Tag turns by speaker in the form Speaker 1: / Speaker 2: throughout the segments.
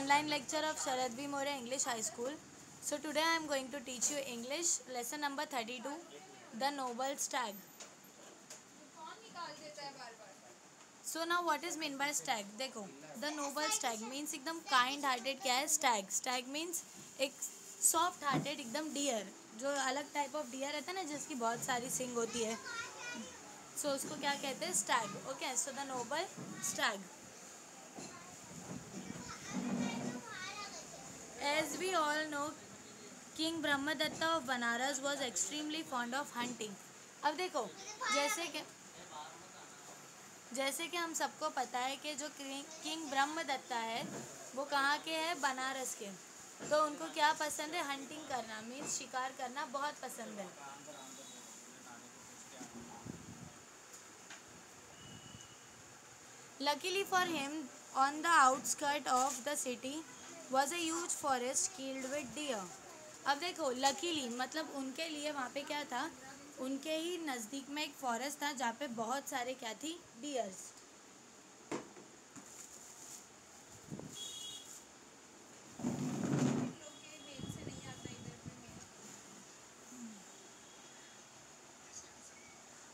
Speaker 1: online lecture of Sharad V. More English High School. So today I am going to teach you English lesson number 32, the noble stag. So now what is mean by stag? देखो, the noble stag means एकदम kind hearted क्या है stag. Stag means एक soft hearted एकदम deer, जो अलग type of deer रहता है ना जिसकी बहुत सारी सिंग होती है. So उसको क्या कहते हैं stag. Okay, so the noble stag. As we all know, King Brahmadatta of Banaras was extremely fond of hunting. अब देखो, जैसे कि हम सबको पता है कि जो किंग ब्रह्मदत्ता है वो कहाँ के हैं, बनारस के. तो उनको क्या पसंद है, हंटिंग करना, मीन्स शिकार करना बहुत पसंद है. Luckily for him, on the outskirts of the city was a huge forest filled with deer. अब देखो, लकीली मतलब उनके लिए वहाँ पे क्या था, उनके ही नज़दीक में एक फॉरेस्ट था जहाँ पे बहुत सारे क्या थी, dears.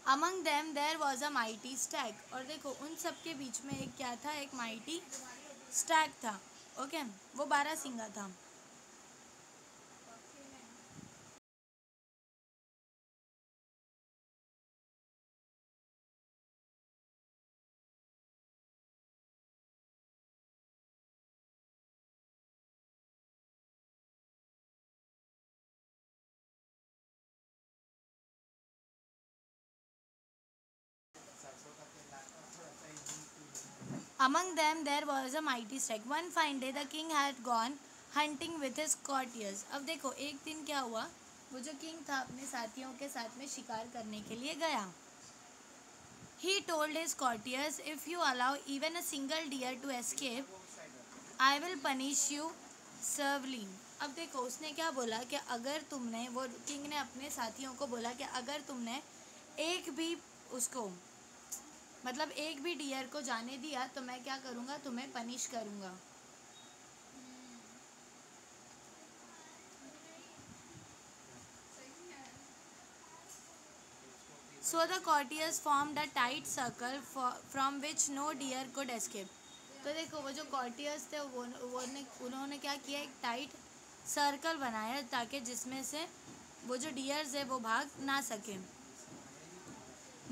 Speaker 1: Among them there was a mighty stag. और देखो उन सब के बीच में एक क्या था, एक mighty stag था. ओके, वो 12 सिंगा था. Among them there was a mighty stag. One fine day the king had gone hunting with his courtiers. अब देखो एक दिन क्या हुआ, वो जो किंग था अपने साथियों के साथ में शिकार करने के लिए गया. He told his courtiers, if you allow even a single deer to escape, I will punish you severely. अब देखो उसने क्या बोला कि अगर तुमने, वो किंग ने अपने साथियों को बोला कि अगर तुमने एक भी उसको मतलब एक भी डियर को जाने दिया तो मैं क्या करूँगा, तुम्हें पनिश करूँगा. So the courtiers formed a tight circle from which no deer could escape. तो देखो वो जो courtiers थे उन्होंने क्या किया, एक टाइट सर्कल बनाया ताकि जिसमें से वो जो डियर्स है वो भाग ना सके.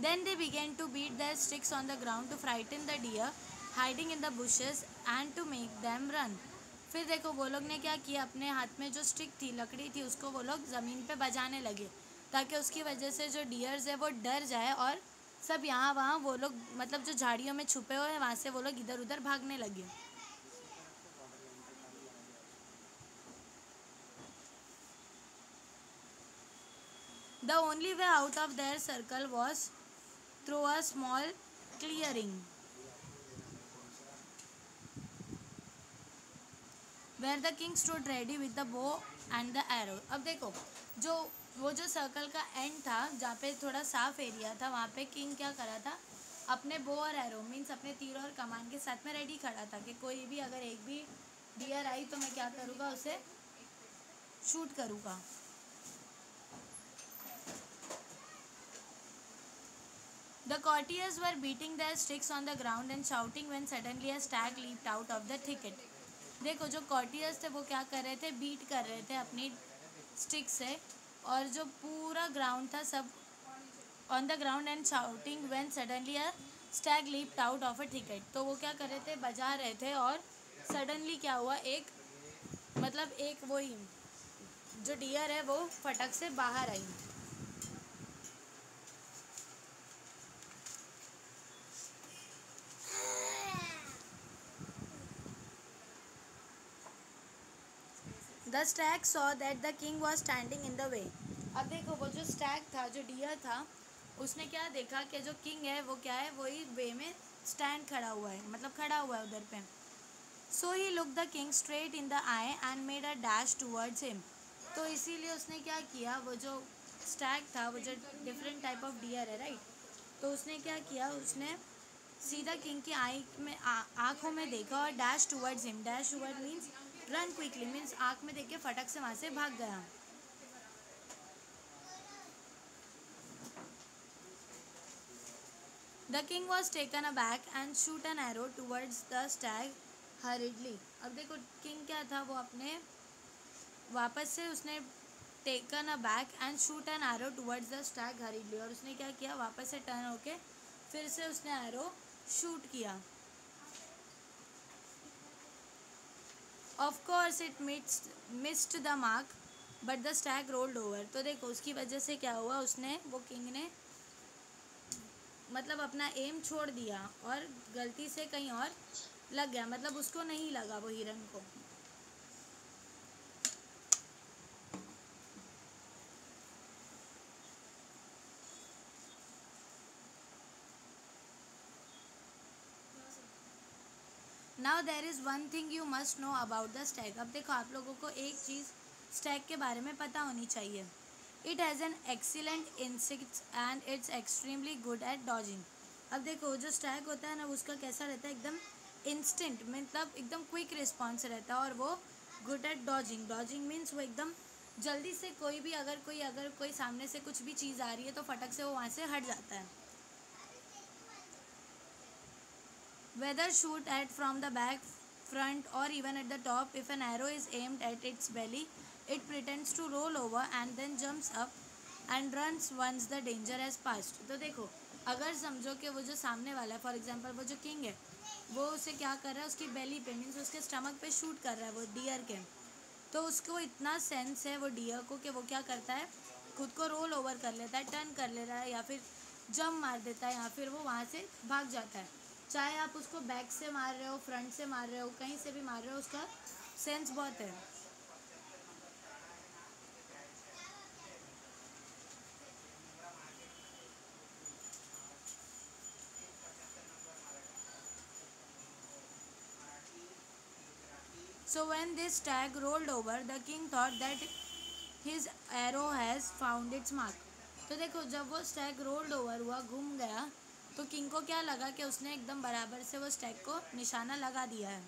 Speaker 1: Then they began to beat their sticks on the ground to frighten the deer hiding in the bushes and to make them run. फिर देखो वो लोग ने क्या किया, अपने हाथ में जो स्टिक थी, लकड़ी थी, उसको वो लोग ज़मीन पे बजाने लगे ताकि उसकी वजह से जो डियर्स है वो डर जाए और सब यहाँ वहाँ वो लोग मतलब जो झाड़ियों में छुपे हुए हैं वहाँ से वो लोग इधर उधर भागने लगे. The only way out of their circle was through a small clearing where the king stood ready with the bow and the arrow. अब देखो वो जो सर्कल का एंड था जहाँ पे थोड़ा साफ एरिया था, वहाँ पे किंग क्या करा था, अपने बो और एरो मीन्स अपने तीर और कमान के साथ में रेडी खड़ा था कि कोई भी अगर एक भी डियर आई तो मैं क्या करूँगा, उसे शूट करूँगा. The courtiers were beating their sticks on the ground and shouting when suddenly a stag leaped out of the thicket. देखो जो courtiers थे वो क्या कर रहे थे, बीट कर रहे थे अपनी स्टिक से, और जो पूरा ग्राउंड था सब on the ground and shouting when suddenly a Stag leaped out of a thicket. तो वो क्या कर रहे थे, बजा रहे थे, और सडनली क्या हुआ, एक मतलब एक वही जो डियर है वो फटक से बाहर आई. The stag saw that the king was standing in the way. अब देखो वो जो स्टैग था, जो डियर था, उसने क्या देखा कि जो किंग है वो क्या है, वही वे में स्टैंड खड़ा हुआ है, मतलब खड़ा हुआ है उधर पे. So he looked the king straight in the eye and made a dash towards him. तो इसीलिए उसने क्या किया, वो जो स्टैग था, वो जो डिफरेंट टाइप ऑफ डियर है राइट, तो उसने क्या किया, उसने सीधा किंग की आंखों में देखा और dash towards him. Dash toward means run quickly, means आंख में देख के फटक से वहां से भाग गया। The king was taken aback and shoot an arrow towards the Stag हरिडली। अब देखो किंग क्या था, वो अपने वापस से उसने taken a back and shoot an arrow towards the Stag हरीडली, और उसने क्या किया, वापस से टर्न होके फिर से उसने एरो शूट किया। Of course it missed the mark but the Stag rolled over. तो देखो उसकी वजह से क्या हुआ, उसने वो किंग ने मतलब अपना एम छोड़ दिया और गलती से कहीं और लग गया, मतलब उसको नहीं लगा वो हिरन को। Now there is one thing you must know about the Stag. अब देखो आप लोगों को एक चीज़ स्टैग के बारे में पता होनी चाहिए। It has an excellent insects and it's extremely good at dodging. अब देखो जो स्टैग होता है ना, उसका कैसा रहता है, एकदम इंस्टेंट, मतलब एकदम क्विक रिस्पॉन्स रहता है, और वो good at dodging. Dodging means वो एकदम जल्दी से अगर कोई सामने से कुछ भी चीज़ आ रही है तो फटक से वो वहाँ से हट जाता है। Whether shoot at from the back, front or even at the top, if an arrow is aimed at its belly, it pretends to roll over and then jumps up and runs once the danger has passed। तो देखो अगर समझो कि वो जो सामने वाला है, फॉर एग्जांपल वो जो किंग है, वो उसे क्या कर रहा है, उसकी बेली पे मीन्स उसके स्टमक पे शूट कर रहा है वो डियर के, तो उसको इतना सेंस है वो डियर को कि वो क्या करता है, खुद को रोल ओवर कर लेता है, टर्न कर ले रहा है, या फिर जंप मार देता है, या फिर वो वहाँ से भाग जाता है। चाहे आप उसको बैक से मार रहे हो, फ्रंट से मार रहे हो, कहीं से भी मार रहे हो, उसका सेंस बहुत है। So when this stag rolled over, the king thought that his arrow has found its mark। तो देखो जब वो स्टैग रोल्ड ओवर हुआ, घूम गया, तो किंग को क्या लगा कि उसने एकदम बराबर से वो स्टैग को निशाना लगा दिया है।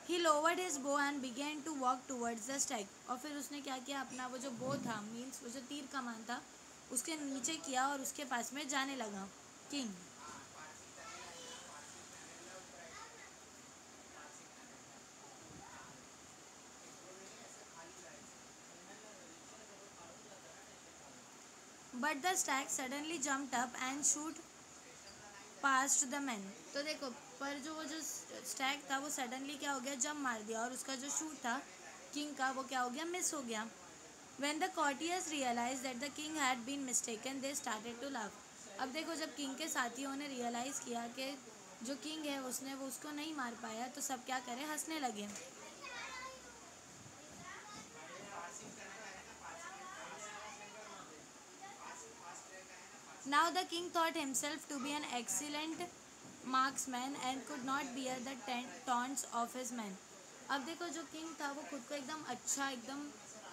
Speaker 1: He lowered his bow and began to walk towards the stag। और फिर उसने क्या किया, अपना वो जो बो था मीन्स वो जो तीर कमान था, उसके नीचे किया और उसके पास में जाने लगा king. But the Stag suddenly jumped up and shoot past the man. तो देखो पर जो वो जो स्टैग था वो सडनली क्या हो गया, जंप मार दिया, और उसका जो शूट था किंग का वो क्या हो गया, मिस हो गया। When the courtiers realized that the king had been mistaken, they started to laugh। अब देखो जब किंग के साथियों ने रियलाइज़ किया कि जो किंग है उसने वो उसको नहीं मार पाया, तो सब क्या करें, हंसने लगे। Now the king thought himself to be an excellent marksman and could not bear the taunts of his men। अब देखो जो किंग था वो खुद को एकदम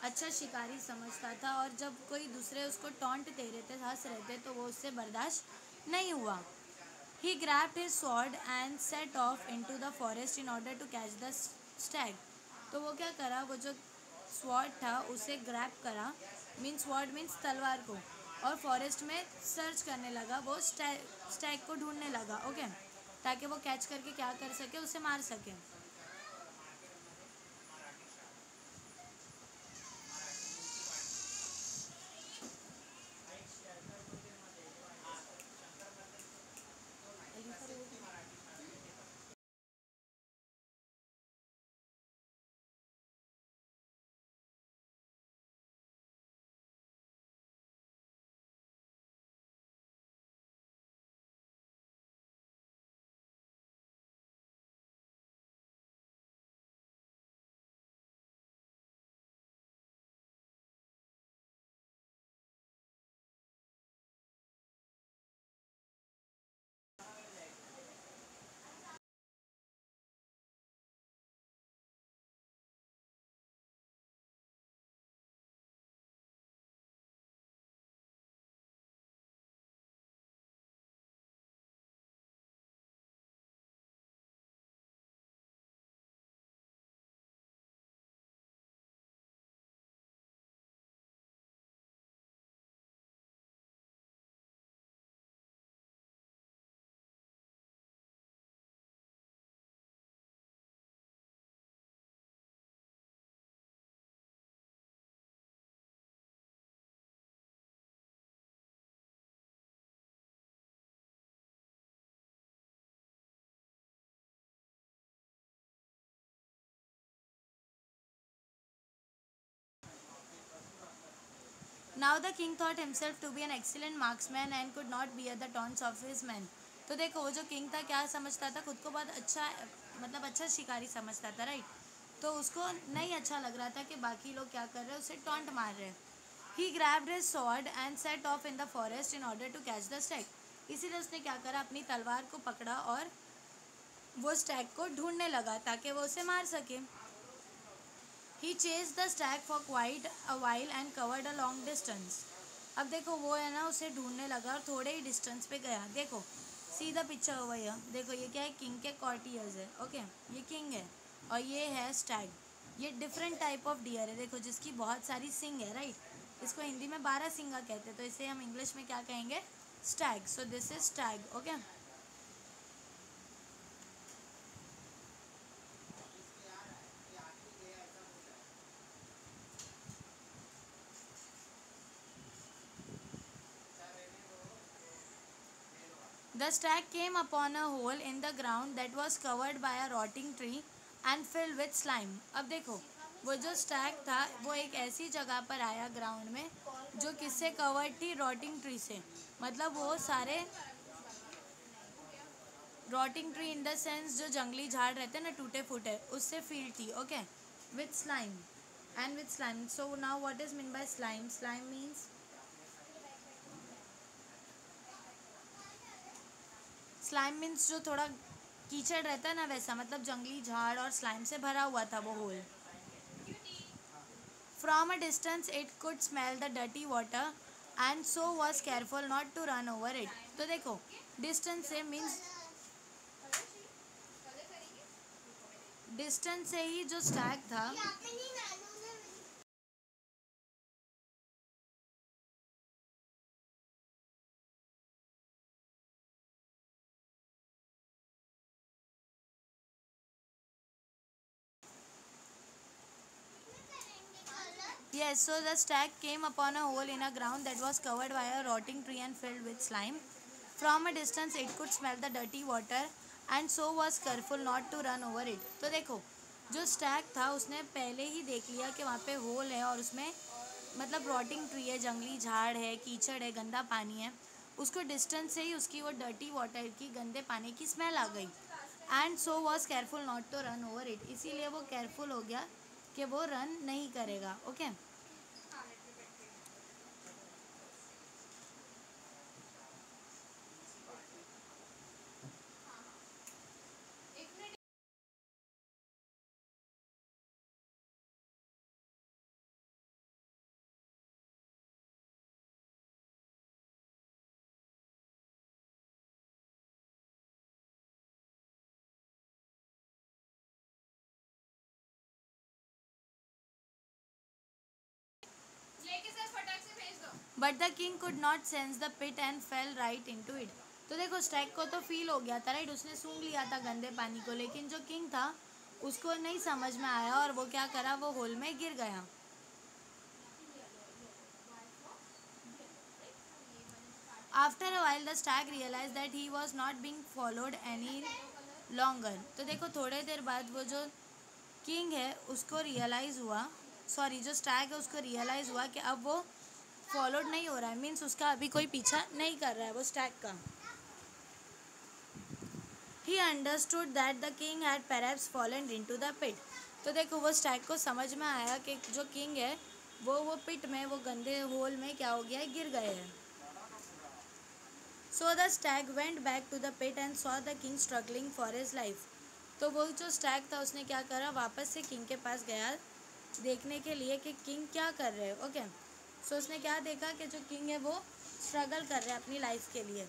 Speaker 1: अच्छा शिकारी समझता था, और जब कोई दूसरे उसको टॉन्ट दे रहे थे, हंस रहे थे, तो वो उससे बर्दाश्त नहीं हुआ। He grabbed his sword and set off into the forest in order to catch the stag। तो वो क्या करा, वो जो स्वॉर्ड था उसे ग्रैब करा, मीन्स स्वॉर्ड मीन्स तलवार को, और फॉरेस्ट में सर्च करने लगा, वो स्टैग को ढूंढने लगा, ओके, ताकि वो कैच करके क्या कर सके, उसे मार सके। Now the king thought himself to be an excellent marksman and could not bear the taunts of his man. तो देखो वो जो किंग था क्या समझता था, खुद को बहुत अच्छा, मतलब अच्छा शिकारी समझता था, राइट। तो उसको नहीं अच्छा लग रहा था कि बाकी लोग क्या कर रहे हैं, उसे टॉन्ट मार रहे हैं। He grabbed his sword and set off in the forest in order to catch the stag. इसीलिए उसने क्या करा, अपनी तलवार को पकड़ा और वो स्टैग को ढूंढने लगा ताकि वो उसे मार सके। He chase the stag for quite a while and covered a long distance. अब देखो वो है ना, उसे ढूंढने लगा और थोड़े ही डिस्टेंस पे गया। देखो see the picture over here, देखो ये क्या है, किंग के कॉर्टियर्स है, ओके। ये किंग है और ये है स्टैग। ये डिफरेंट टाइप ऑफ डियर है, देखो जिसकी बहुत सारी सिंग है, राइट। इसको हिंदी में 12 सिंगा कहते हैं, तो इसे हम इंग्लिश में क्या कहेंगे, Stag. So this is Stag, okay. The stag came upon a hole in the ground that was covered by a rotting tree and filled with slime. अब देखो वो जो स्टैग था वो एक ऐसी जगह पर आया ग्राउंड में जो किससे कवर्ड थी, रॉटिंग ट्री से। मतलब वो सारे rotting tree in the sense जो जंगली झाड़ रहते हैं ना, टूटे फूटे, उससे फील्ड थी, okay. With slime and with slime. So now what is mean by slime? Slime means, slime means जो थोड़ा कीचड़ रहता है ना वैसा, मतलब जंगली झाड़ और स्लाइम से भरा हुआ था वो hole. From a distance it could smell the dirty water and so was careful not to run over it. तो देखो डिस्टेंस से मीन्स, डिस्टेंस से ही जो स्टैग था, yes, so the stag came upon a hole in a ground that was covered by a rotting tree and filled with slime. From a distance it could smell the dirty water and so was careful not to run over it. तो देखो जो Stag था उसने पहले ही देख लिया कि वहाँ पे होल है और उसमें मतलब रॉटिंग ट्री है, जंगली झाड़ है, कीचड़ है, गंदा पानी है। उसको डिस्टेंस से ही उसकी वो डर्टी वाटर की, गंदे पानी की स्मेल आ गई। And so was careful not to run over it, इसीलिए वो केयरफुल हो गया कि वो रन नहीं करेगा, okay okay? But the king could not sense the pit and fell right in to it. तो देखो स्टैग को तो फील हो गया था, राइट, उसने सूंघ लिया था गंदे पानी को, लेकिन जो किंग था उसको नहीं समझ में आया और वो क्या करा, वो होल में गिर गया। After a while the stag realise that he was not being followed any longer. तो देखो थोड़े देर बाद वो जो किंग है उसको रियलाइज़ हुआ, सॉरी जो स्टैग है उसको रियलाइज़ हुआ कि अब वो फॉलोड नहीं हो रहा है, मीन्स उसका अभी कोई पीछा नहीं कर रहा है वो स्टैग का। He understood that the king had perhaps fallen into the pit. तो देखो वो स्टैग को समझ में आया कि जो किंग है वो पिट में, वो गंदे होल में क्या हो गया है, गिर गए हैं। So the stag went back to the pit and saw the king struggling for his life. तो वो जो स्टैग था उसने क्या करा, वापस से किंग के पास गया देखने के लिए कि किंग क्या कर रहे हैं, ओके। सो उसने क्या देखा कि जो किंग है वो स्ट्रगल कर रहे हैं अपनी लाइफ के लिए।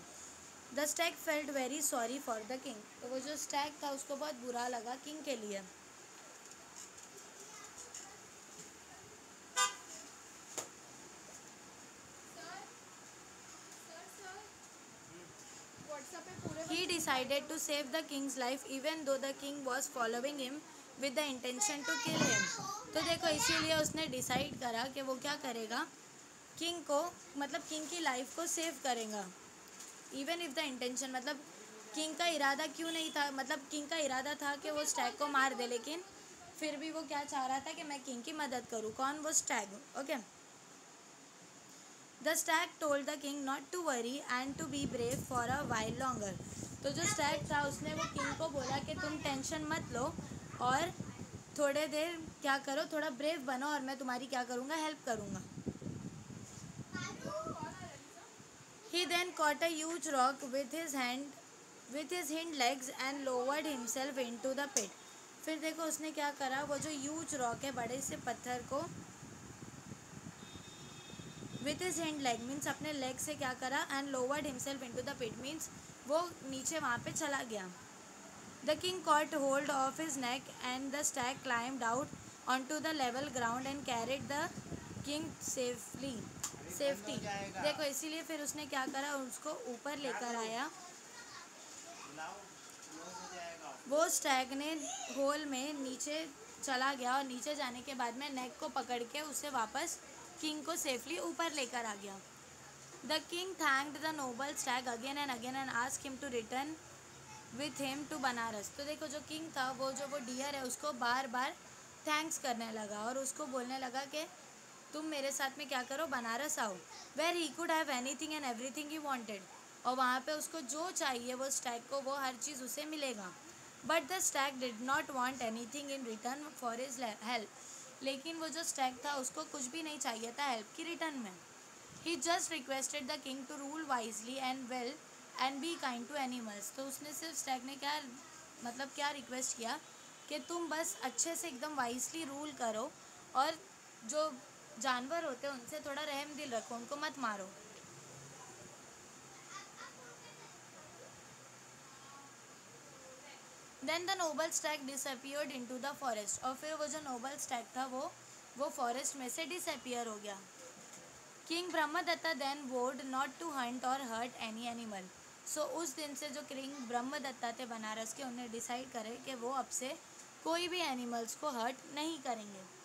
Speaker 1: The Stag felt very sorry for the king. तो वो जो स्टैग था उसको बहुत बुरा लगा किंग के लिए। He decided to save the king's life even though the king was following him with the intention to kill him. तो देखो इसीलिए उसने डिसाइड करा कि वो क्या करेगा, किंग को, मतलब किंग की लाइफ को सेव करेगा। इवन इफ द इंटेंशन, मतलब किंग का इरादा क्यों नहीं था, मतलब किंग का इरादा था कि वो स्टैग को मार दे, लेकिन फिर भी वो क्या चाह रहा था कि मैं किंग की मदद करूँ। कौन? वो stag, okay. The stag told the king not to worry and to be brave for a while longer. तो जो स्टैग था उसने वो किंग को बोला कि तुम टेंशन मत लो और थोड़े देर क्या करो, थोड़ा ब्रेव बनो और मैं तुम्हारी क्या करूँगा, हेल्प करूँगा। He then caught a huge rock with his hind legs and lowered himself into the pit. फिर देखो उसने क्या करा, वो जो ह्यूज रॉक है, बड़े से पत्थर को with his hind leg means अपने लेग से क्या करा, and lowered himself into the pit means वो नीचे वहाँ पे चला गया। The king caught hold of his neck and the stag climbed out on to the level ground and carried the king safety. देखो इसीलिए फिर उसने क्या करा, उसको ऊपर लेकर आया। वो स्टैग ने होल में नीचे चला गया और नीचे जाने के बाद में नेक को पकड़ के उसे वापस किंग को सेफली ऊपर लेकर आ गया। The king thanked the noble stag again and asked him to return with him to Banaras. तो देखो जो किंग था, वो डियर है, उसको बार बार थैंक्स करने लगा और उसको बोलने लगा कि तुम मेरे साथ में क्या करो, बनारस आओ, where he could have anything and everything he wanted. और वहाँ पे उसको जो चाहिए वो स्टैग को वो हर चीज़ उसे मिलेगा। But the Stag did not want anything in return for his help. लेकिन वो जो स्टैग था उसको कुछ भी नहीं चाहिए था हेल्प की रिटर्न में। He just requested the king to rule wisely and well and be kind to animals. तो उसने सिर्फ स्टैग ने क्या रिक्वेस्ट किया कि तुम बस अच्छे से एकदम वाइजली रूल करो और जो जानवर होते हैं उनसे थोड़ा रहम दिल रखो, उनको मत मारो। Then the noble stag disappeared into the forest. और फिर वो जो नोबल स्टैग था वो फॉरेस्ट में से डिसअपियर हो गया। किंग ब्रह्मदत्ता देन वोड नॉट टू हंट और हर्ट एनी एनिमल। सो उस दिन से जो किंग ब्रह्मदत्ता थे बनारस के, उन्हें डिसाइड करे कि वो अब से कोई भी एनिमल्स को हर्ट नहीं करेंगे।